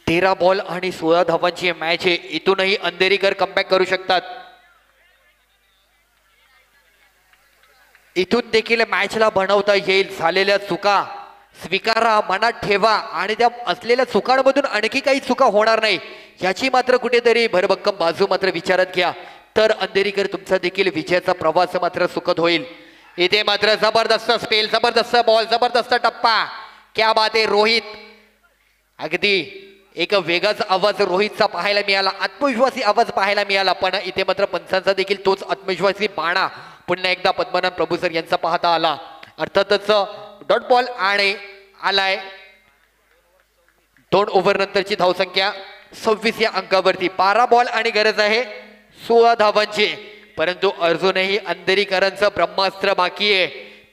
तेरा बॉल आणि 16 धावांची मॅच आहे. इथूनही अंधेरीकर कमबॅक करू शकतात. इथून देखील मॅचला बनवता येईल. झालेल्या चुका स्वीकारा, मनात ठेवा आणि त्या असलेल्या चुकांमधून आणखी काही चुका होणार नाही याची मात्र कुठेतरी भरभक्कम बाजू मात्र विचारात घ्या, तर अंधेरीकर तुमचा देखील विजयाचा प्रवास मात्र सुखद होईल. इथे मात्र जबरदस्त स्पेल, जबरदस्त बॉल, जबरदस्त टप्पा. क्या बात आहे रोहित. अगदी एक वेगळाच आवाज रोहितचा पाहायला मिळाला, आत्मविश्वासी आवाज पाहायला मिळाला. पण इथे मात्र पंचांचा देखील तोच आत्मविश्वासी बाणा पुन्हा एकदा पद्मनाभ प्रभू सर यांचा पाहता आला. अर्थातच डॉट बॉल आणि आलाय. 2 ओव्हर नंतरची धावसंख्या 26 या अंकावरती. 12 बॉल आणि गरज आहे 16 धावांची. परंतु अजूनही अंधेरीकरांचं ब्रह्मास्त्र बाकी आहे.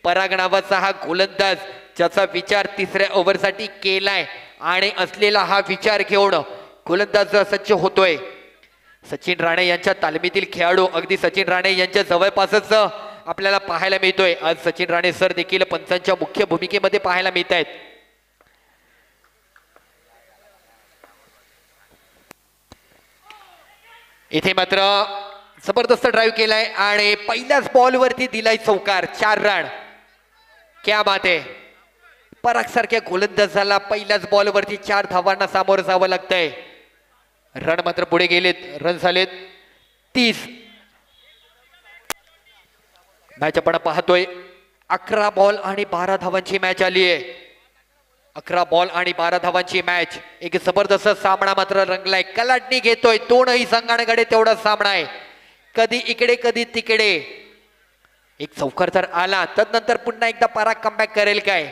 पराग नावाचा हा गोलंदाज ज्याचा विचार 3ऱ्या ओव्हरसाठी केलाय आणि असलेला हा विचार घेऊन गोलंदाज सज्ज होतोय. सचिन राणे यांच्या तालमीतील खेळाडू अगदी सचिन राणे यांच्या जवळपासच आपल्याला पाहायला मिळतोय. आज सचिन राणे सर देखील पंचांच्या मुख्य भूमिकेमध्ये पाहायला मिळत आहेत. इथे मात्र जबरदस्त ड्राईव्ह केलाय आणि पहिल्याच बॉलवरती दिलाय चौकार. 4 रन. क्या बात आहे. पराग सारख्या गोलंदाजाला पहिल्याच बॉलवरती 4 धावांना सामोरं जावं लागतंय. रन मात्र पुढे गेलेत. रन झालेत 30. मॅच आपण पाहतोय 11 बॉल आणि 12 धावांची मॅच आली आहे. 11 बॉल आणि 12 धावांची मॅच. एक जबरदस्त सामना मात्र रंगलाय. कलाटणी घेतोय दोनही संघांकडे तेवढा सामना आहे. कधी इकडे कधी तिकडे. एक चौकार तर आला, तदनंतर पुन्हा एकदा पराग कमबॅक करेल काय?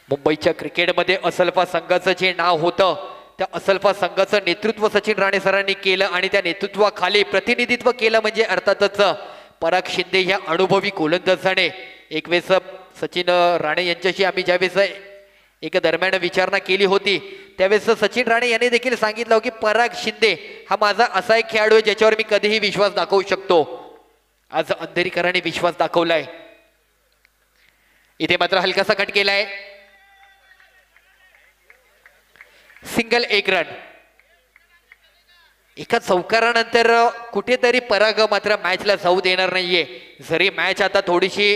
मुंबईच्या क्रिकेटमध्ये असल्फा संघाचं जे नाव होतं त्या असल्फा संघाचं नेतृत्व सचिन राणे सरांनी केलं आणि त्या नेतृत्वाखाली प्रतिनिधित्व केलं म्हणजे अर्थातच पराग शिंदे या अनुभवी गोलंदाजाने. एक वेळेस सचिन राणे यांच्याशी आम्ही ज्यावेळेस एक दरम्यान विचारणा केली होती त्यावेळेस सचिन राणे यांनी देखील सांगितलं की पराग शिंदे हा माझा असा एक खेळाडू आहे ज्याच्यावर मी कधीही विश्वास दाखवू शकतो. आज अंधेरीकरांनी विश्वास दाखवलाय. इथे मात्र हलकासा कट केलाय, सिंगल, 1 रन. एका चौकारानंतर कुठेतरी पराग मात्र मॅचला जाऊ देणार नाहीये. जरी मॅच आता थोडीशी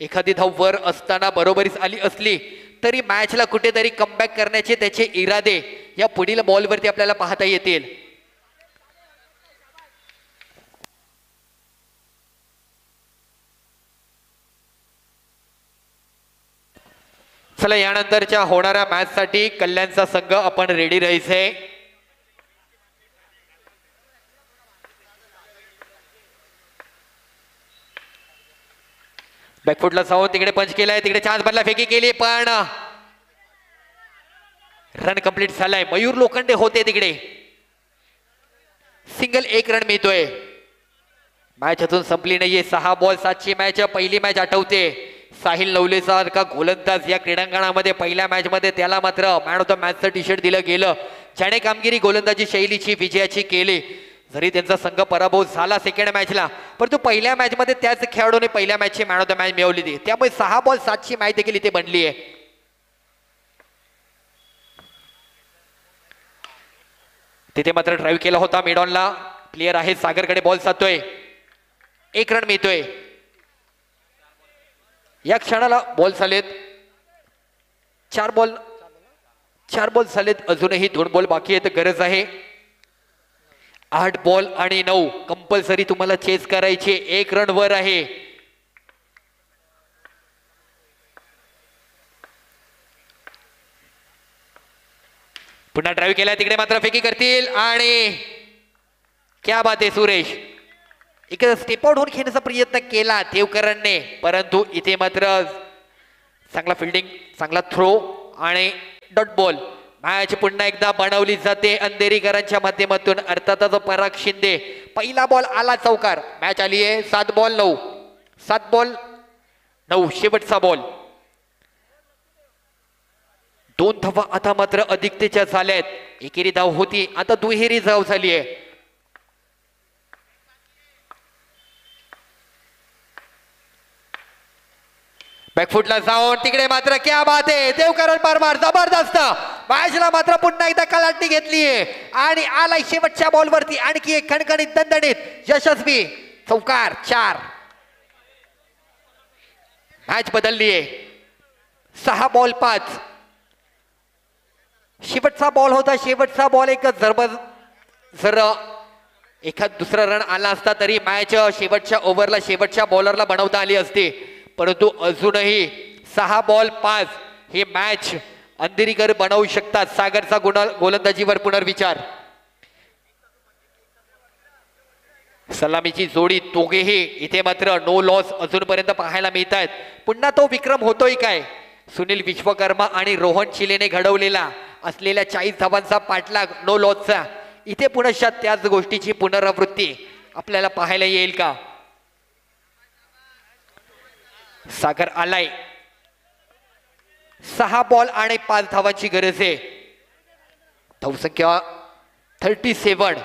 एखादी धाव वर असताना बरोबरीच आली असली तरी मॅचला कुठेतरी कमबॅक करण्याचे त्याचे इरादे या पुढील बॉलवरती आपल्याला पाहता येतील. चला, यानंतरच्या होणाऱ्या मॅच साठी कल्याणचा संघ आपण रेडी राहायचंय. बॅकफुटला जाऊन तिकडे पंच केलाय, तिकडे चान्स बनला, फेकी केली पण रन कंप्लीट झालाय. मयूर लोखंडे होते तिकडे. सिंगल, 1 रन मिळतोय. मॅच अजून संपली नाहीये. 6 बॉल 7ची मॅच. पहिली मॅच आठवते साहिल नवलेचा गोलंदाज या क्रीडांगणामध्ये पहिल्या मॅच मध्ये त्याला मात्र मॅन ऑफ द मॅचचं टी शर्ट दिलं गेलं, ज्याने कामगिरी गोलंदाजी शैलीची विजयाची केली. जरी त्यांचा संघ पराभव झाला सेकंड मॅचला, परंतु पहिल्या मॅच मध्ये त्याच खेळाडूने पहिल्या मॅचची मॅन ऑफ द मॅच मिळवली होती. त्यामुळे 6 बॉल 7ची मॅच देखील इथे बनली आहे. तिथे मात्र ड्राईव्ह केला होता मिडॉनला. प्लेयर आहे सागरकडे, बॉल जातोय, 1 रन मिळतोय. या क्षणाला बॉल झालेत 4 बॉल झालेत. अजूनही 2 बॉल बाकी आहेत. गरज आहे 8 बॉल आणि 9 कंपल्सरी तुम्हाला चेस करायचे. 1 रन वर आहे. पुन्हा ड्राईव्ह केला, तिकडे मात्र फेकी करतील आणि क्या बात आहे सुरेश. एक स्टेप आउट होऊन खेळण्याचा प्रयत्न केला देवकरांनी, परंतु इथे मात्र चांगला फिल्डिंग, चांगला थ्रो आणि डॉट बॉल. मॅच पुन्हा एकदा बनवली जाते अंधेरीकरांच्या माध्यमातून. अर्थातच पराग शिंदे. पहिला बॉल आला चौकार. मॅच आली आहे 7 बॉल 9. 7 बॉल 9 शेवटचा बॉल. 2 धावा आता मात्र अधिकतेच्या झाल्यात. एकेरी धाव होती, आता दुहेरी धाव झाली आहे. बॅकफुटला जाऊन तिकडे मात्र क्या बात आहे. देवकरण परमार जबरदस्त. मॅचला मात्र पुन्हा एकदा कलाटणी घेतलीये आणि आलाय शेवटच्या बॉलवरती आणखी एक खणखणीत दणदणीत यशस्वी चौकार. 4. मॅच बदललीये. 6 बॉल 5. शेवटचा बॉल होता. शेवटचा बॉल एक जर एखाद दुसरा रन आला असता तरी मॅच शेवटच्या ओव्हरला शेवटच्या बॉलरला बनवता आली असती, परंतु अजूनही 6 बॉल 5 ही मॅच अंधेरीकर बनवू शकतात. सागरचा गोलंदाजीवर पुनर्विचार. सलामीची जोडी दोघेही इथे मात्र नो लॉस अजूनपर्यंत पाहायला मिळत आहेत. पुन्हा तो विक्रम होतोय काय? सुनील विश्वकर्मा आणि रोहन चिलेने घडवलेला असलेल्या 40 धावांचा पाठलाग नो लॉसचा इथे पुनश्च त्याच गोष्टीची पुनरावृत्ती आपल्याला पाहायला येईल का? सागर आलाय. 6 बॉल आणि 5 धावांची गरज आहे. धावसंख्या 37.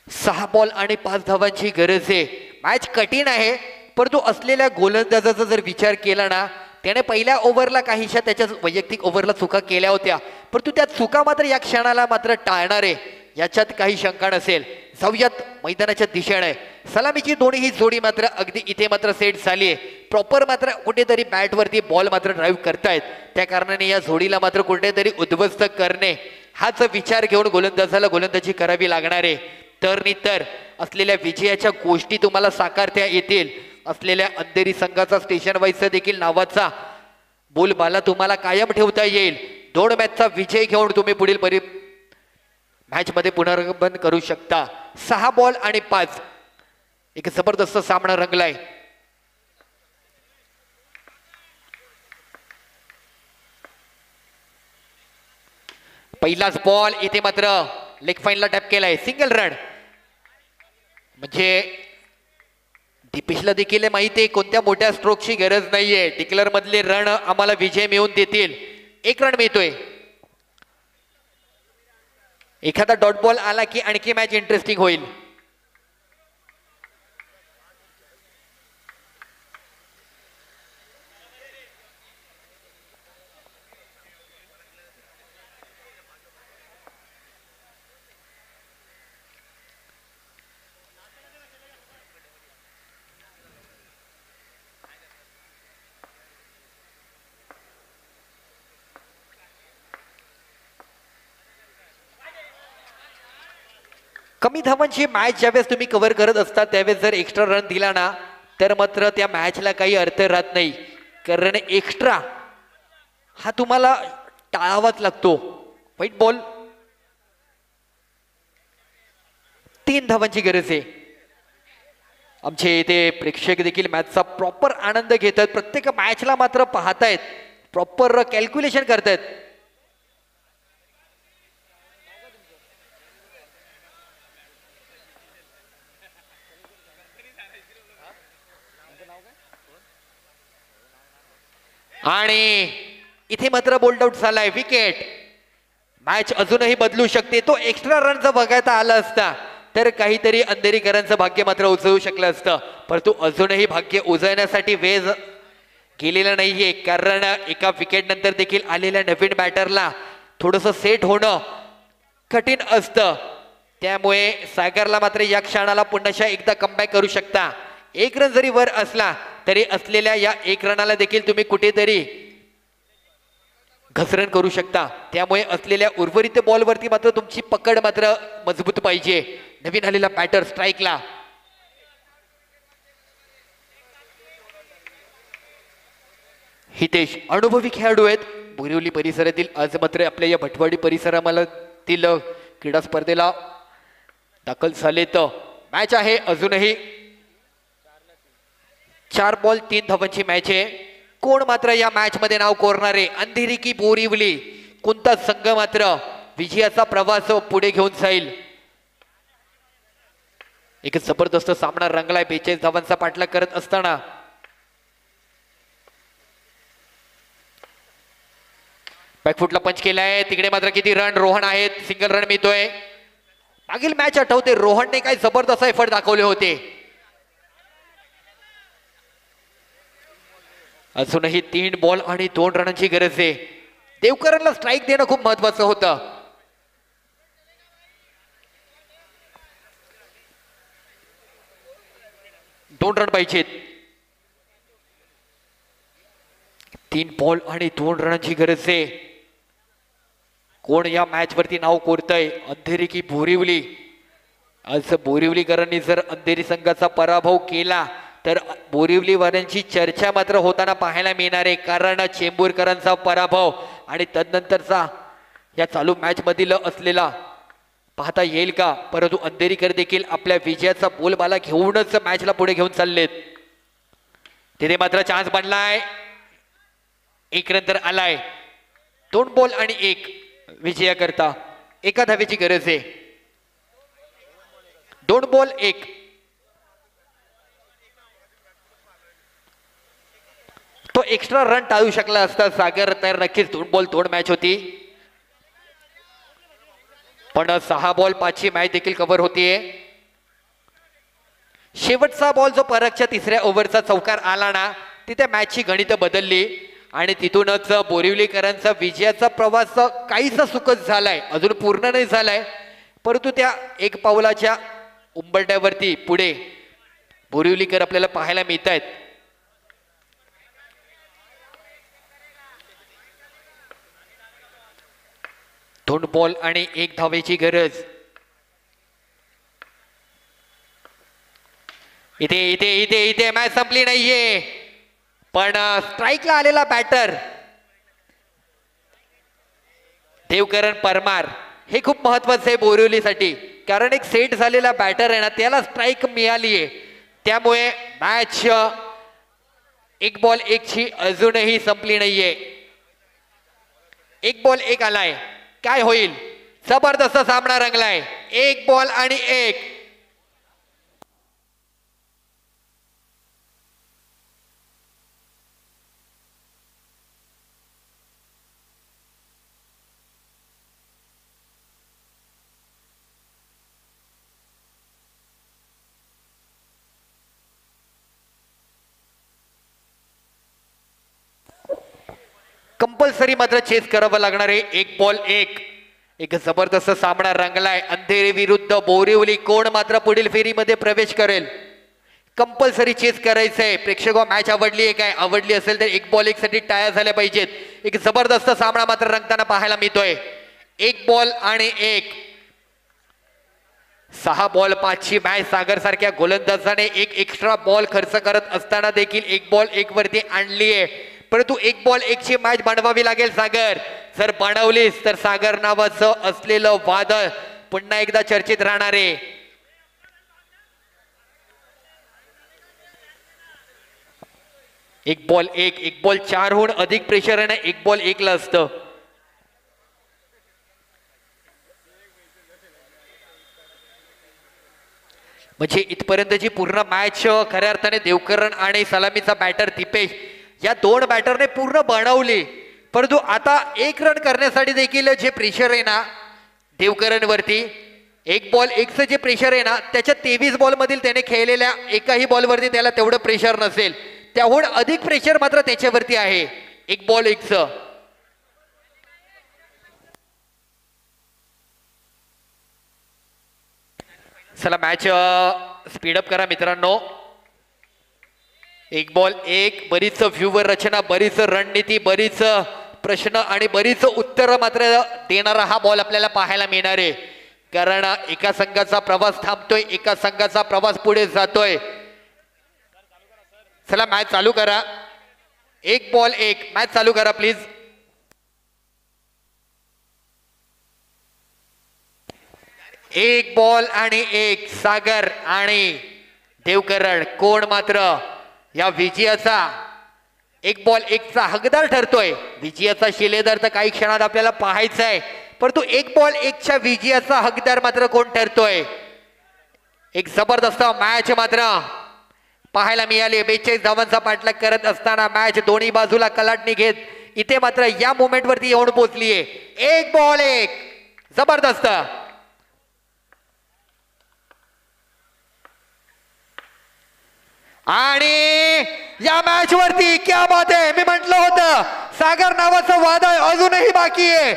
सहा बॉल आणि 5 धावांची गरज आहे. मॅच कठीण आहे, परंतु असलेल्या गोलंदाजाचा जर विचार केला ना त्याने पहिल्या ओव्हरला काहीशा त्याच्या वैयक्तिक ओव्हरला चुका केल्या होत्या, परंतु त्या चुका मात्र या क्षणाला मात्र टाळणारे याच्यात काही शंका नसेल. जाऊयात मैदानाच्या दिशेने. सलामीची दोन्ही ही जोडी मात्र अगदी इथे मात्र सेट झाली आहे. प्रॉपर मात्र कुठेतरी बॅटवरती बॉल मात्र ड्राईव्ह करतायत. त्या कारणाने या जोडीला मात्र कुठेतरी उद्ध्वस्त करणे हाच विचार घेऊन गोलंदाजाला गोलंदाजी करावी लागणार आहे. तर असलेल्या विजयाच्या गोष्टी तुम्हाला साकारता येतील. असलेल्या अंधेरी संघाचा स्टेशन वाईजचा देखील नावाचा बोलबाला तुम्हाला कायम ठेवता येईल. 2 मॅचचा विजय घेऊन तुम्ही पुढील मॅच मध्ये पुनरागमन करू शकता. 6 बॉल आणि 5 एक जबरदस्त सामना रंगलाय. पहिलाच बॉल इथे मात्र लेग फाईनला टॅप केलाय. Single run. म्हणजे दीपेशला देखील माहिती आहे कोणत्या मोठ्या स्ट्रोकची गरज नाहीये. डिक्लेअर मधले रन आम्हाला विजय मिळवून देतील. 1 रन मिळतोय. एखादा डॉट बॉल आला की आणखी मॅच इंटरेस्टिंग होईल. कमी धावांची मॅच ज्यावेळेस तुम्ही कव्हर करत असता त्यावेळेस जर एक्स्ट्रा रन दिला ना तर मात्र त्या मॅचला काही अर्थ राहत नाही. कारण एक्स्ट्रा हा तुम्हाला टाळावाच लागतो. White ball. 3 धावांची गरज आहे. आमचे इथे प्रेक्षक देखील मॅचचा प्रॉपर आनंद घेतात. प्रत्येक मॅचला मात्र पाहतायत. प्रॉपर कॅल्क्युलेशन करतायत. आणि इथे मात्र बोल्ड आउट झालाय. विकेट. मॅच अजूनही बदलू शकते. तो एक्स्ट्रा रन जर बघायला आला असता तर काहीतरी अंधेरीकरांचं भाग्य मात्र उजळू शकलं असतं. परंतु अजूनही भाग्य उजळण्यासाठी वेळ गेलेला नाहीये. कारण एका विकेट नंतर देखील आलेल्या नवीन बॅटरला थोडंसं सेट होणं कठीण असतं. त्यामुळे सागरला मात्र या क्षणाला पुन्हा एकदा कमबॅक करू शकता. 1 रन जरी वर असला तरी असलेल्या या 1 रनाला देखील तुम्ही कुठेतरी घसरण करू शकता. त्यामुळे असलेल्या उर्वरित बॉलवरती मात्र तुमची पकड मात्र मजबूत पाहिजे. नवीन आलेला बॅटर स्ट्राईकला. हितेश अनुभवी खेळाडू आहेत. बोरिवली परिसरातील आज मात्र आपल्या या भटवाडी परिसरातील क्रीडा स्पर्धेला दाखल झाले. तर मॅच आहे अजूनही 4 बॉल 3 धावांची मॅच आहे. कोण मात्र या मॅच मध्ये नाव कोरणारे? अंधेरी की बोरिवली? कोणता संघ मात्र विजयाचा प्रवास पुढे घेऊन जाईल? एक जबरदस्त सामना रंगलाय. 42 धावांचा पाठलाग करत असताना बॅकफुटला पंच केलाय. तिकडे मात्र किती रन? रोहन आहेत. सिंगल रन मिळतोय. मागील मॅच आठवते रोहनने काय जबरदस्त एफर्ट दाखवले होते. अजूनही 3 बॉल आणि 2 रनांची गरज आहे. देवकरांना स्ट्राईक देणं खूप महत्वाचं होतं. दोन रन पाहिजेत. 3 बॉल आणि 2 रनांची गरज आहे. कोण या मॅच वरती नाव कोरतय? अंधेरी की बोरिवली? आज बोरिवलीकरांनी जर अंधेरी संघाचा पराभव केला तर बोरिवलीवाल्यांची चर्चा मात्र होताना पाहायला मिळणार आहे. कारण चेंबूरकरांचा पराभव आणि तदनंतरचा या चालू मॅच मधील असलेला पाहता येईल का? परंतु अंधेरीकर देखील आपल्या विजयाचा बोलबाला घेऊनच मॅचला पुढे घेऊन चाललेत. तिथे मात्र चान्स बनलाय. 1 रन तर आलाय. 2 बॉल आणि 1 विजयाकरता 1 धावेची गरज आहे. 2 बॉल 1. तो एक्स्ट्रा रन टाळू शकला असता सागर तर नक्कीच 2 बॉल 2 मॅच होती. पण 6 बॉल 5 ची मॅच देखील कव्हर होतीये. शेवटचा बॉल जो परतच्या 3ऱ्या ओव्हरचा चौकार आला ना तिथे मॅचची गणित बदलली आणि तिथूनच बोरिवलीकरांचा विजयाचा प्रवास काहीसा सुखद झालाय, अजून पूर्ण नाही झालाय, परंतु त्या एक पावलाच्या उंबरठ्यावरती पुढे बोरिवलीकर आपल्याला पाहायला मिळत आहेत. दोन बॉल आणि एक धावेची गरज. इथे इथे इथे इथे मॅच संपली नाहीये, पण स्ट्राईकला आलेला बॅटर देवकरण परमार हे खूप महत्वाचं आहे बोरिवलीसाठी, कारण एक सेट झालेला बॅटर आहे ना, त्याला स्ट्राईक मिळालीये, त्यामुळे मॅच एक बॉल एक ची अजूनही संपली नाहीये. एक बॉल एक आलाय, काय होईल? जबरदस्त सामना रंगलाय, एक बॉल आणि एक. कंपल्सरी मात्र चेस करावं लागणार आहे. एक बॉल एक जबरदस्त सामना रंगलाय. अंधेरी विरुद्ध बोरिवली. कोण मात्र पुढील फेरीमध्ये प्रवेश करेल? कंपल्सरी चेस करायचंय. प्रेक्षक मॅच आवडली आहे काय? आवडली असेल तर एक बॉल एक साठी टाळ्या झाल्या पाहिजेत. एक जबरदस्त सामना मात्र रंगताना पाहायला मिळतोय. एक बॉल आणि एक. 6 बॉल 5 ची मॅच. सागर सारख्या गोलंदाजाने एक एक्स्ट्रा बॉल खर्च करत असताना देखील एक बॉल एक वरती आणली आहे, परंतु एक बॉल एक ची मॅच बनवावी लागेल सागर. जर बनवलीस तर सागर नावाचं असलेलं वादळ पुन्हा एकदा चर्चेत राहणार आहे. एक बॉल एक बॉल 4 हून अधिक प्रेशर आहे ना, एक बॉल एक ला असतं. म्हणजे इथपर्यंतची पूर्ण मॅच खऱ्या अर्थाने देवकरण आणि सलामीचा बॅटर दीपेश या दोन बॅटरने पूर्ण बनवली, परंतु आता एक रन करण्यासाठी देखील जे प्रेशर आहे ना देवकरण वरती, एक बॉल एकचं जे प्रेशर आहे ना, त्याच्या 23 बॉल मधील त्याने खेळलेल्या एकाही बॉल वरती त्याला तेवढं प्रेशर नसेल, त्याहून अधिक प्रेशर मात्र त्याच्यावरती आहे एक बॉल एकचं. चला मॅच स्पीडअप करा मित्रांनो. एक बॉल एक. बरीच व्ह्यूवर रचना, बरीच रणनीती, बरीच प्रश्न आणि बरीच उत्तर मात्र देणारा हा बॉल आपल्याला पाहायला मिळणार आहे, कारण एका संघाचा प्रवास थांबतोय, एका संघाचा प्रवास पुढे जातोय. चला मॅच चालू करा. एक बॉल एक. मॅच चालू करा प्लीज. एक बॉल आणि एक. सागर आणि देवकरण. कोण मात्र या विजयाचा एक बॉल एकचा हकदार ठरतोय? विजयाचा शिलेदार तर काही क्षणात आपल्याला पाहायचा आहे, परंतु एक बॉल एकच्या विजयाचा हकदार मात्र कोण ठरतोय? एक जबरदस्त मॅच मात्र पाहायला मिळाली. 42 धावांचा पाठलाग करत असताना मॅच दोन्ही बाजूला कलाटणी घेत इथे मात्र या मोमेंट वरती येऊन पोहोचलीये. एक बॉल एक. जबरदस्त. आणि या मॅच वरती क्या बात आहे. मी म्हटलं होतं सागर नावाचं वादळ अजूनही बाकी आहे.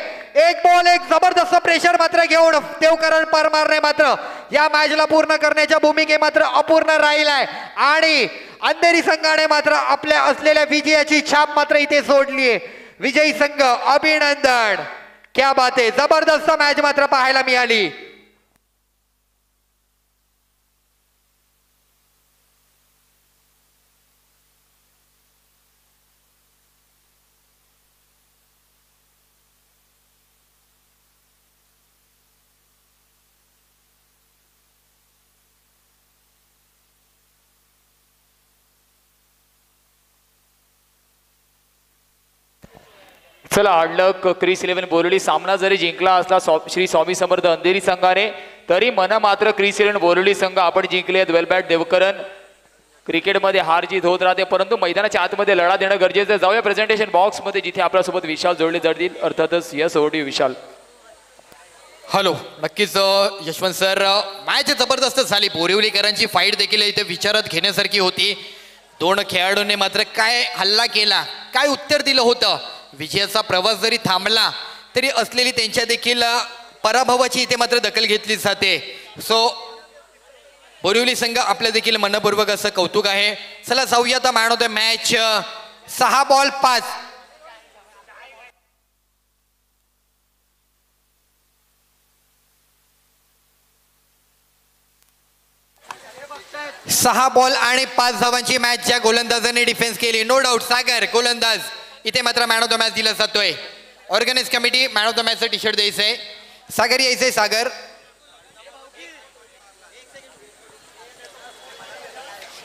एक बॉल एक. जबरदस्त प्रेशर मात्र घेऊन देवकरण परमारने मात्र या मॅचला पूर्ण करण्याच्या भूमिके मात्र अपूर्ण राहिलाय, आणि अंधेरी संघाने मात्र आपल्या असलेल्या विजयाची छाप मात्र इथे सोडलीये. विजयी संघ अभिनंदन. क्या बात आहे. जबरदस्त मॅच मात्र पाहायला मिळाली. चला आडलक क्रिस 11 बोरिवली. सामना जरी जिंकला असला श्री स्वामी समर्थ अंधेरी संघाने, तरी मन मात्र क्रिस 11 बोरिवली संघ आपण जिंकले. वेल बॅट देवकरण. क्रिकेटमध्ये हार जीत होत राहते, परंतु मैदानाच्या आतमध्ये लढा देणं गरजेचं. जाऊया प्रेझेंटेशन बॉक्स मध्ये, जिथे आपल्यासोबत विशाल जोडले जातील. अर्थातच यस ओव्हर विशाल. हॅलो. नक्कीच यशवंत सर, मॅच जबरदस्त झाली. बोरिवलीकरांची फाईट देखील इथे विचारात घेण्यासारखी होती. दोन खेळाडूंनी मात्र काय हल्ला केला. काय उत्तर दिलं होतं. विजयाचा प्रवास जरी थांबला तरी असलेली त्यांच्या देखील पराभवाची इथे मात्र दखल घेतली जाते. सो बोरिवली संघ आपलं देखील मनपूर्वक असं कौतुक आहे. चला जाऊया आता man of the match. 6 ball 5. 6 ball आणि 5 धावांची मॅच ज्या गोलंदाजाने डिफेन्स केली. नो डाऊट सागर गोलंदाज इथे मात्र मॅन ऑफ द मॅच दिला जातोय. Organise committee man of the मॅचचं टी शर्ट द्यायचंय. सागर यायचंय. सागर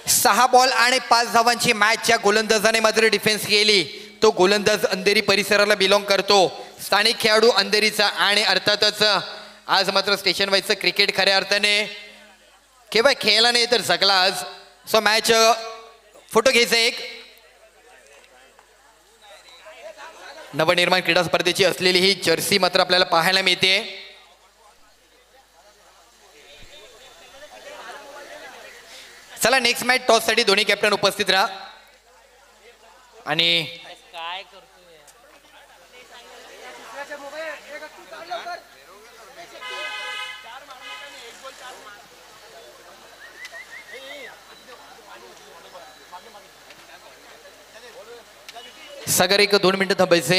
6 बॉल आणि 5 धावांची मॅच ज्या गोलंदाजाने मात्र डिफेन्स केली तो गोलंदाज अंधेरी परिसराला बिलॉंग करतो. स्थानिक खेळाडू अंधेरीचा आणि अर्थातच आज मात्र स्टेशन वाईजचं क्रिकेट खऱ्या अर्थाने केवळ खेळला नाही तर जगला आज. सो मॅच फोटो घ्यायचा एक. नवनिर्माण क्रीडा स्पर्धेची असलेली ही जर्सी मात्र आपल्याला पाहायला मिळते. चला नेक्स्ट मॅच टॉस साठी दोन्ही कॅप्टन उपस्थित राहा. आणि सागर एक 2 मिनिटं थांबायचे.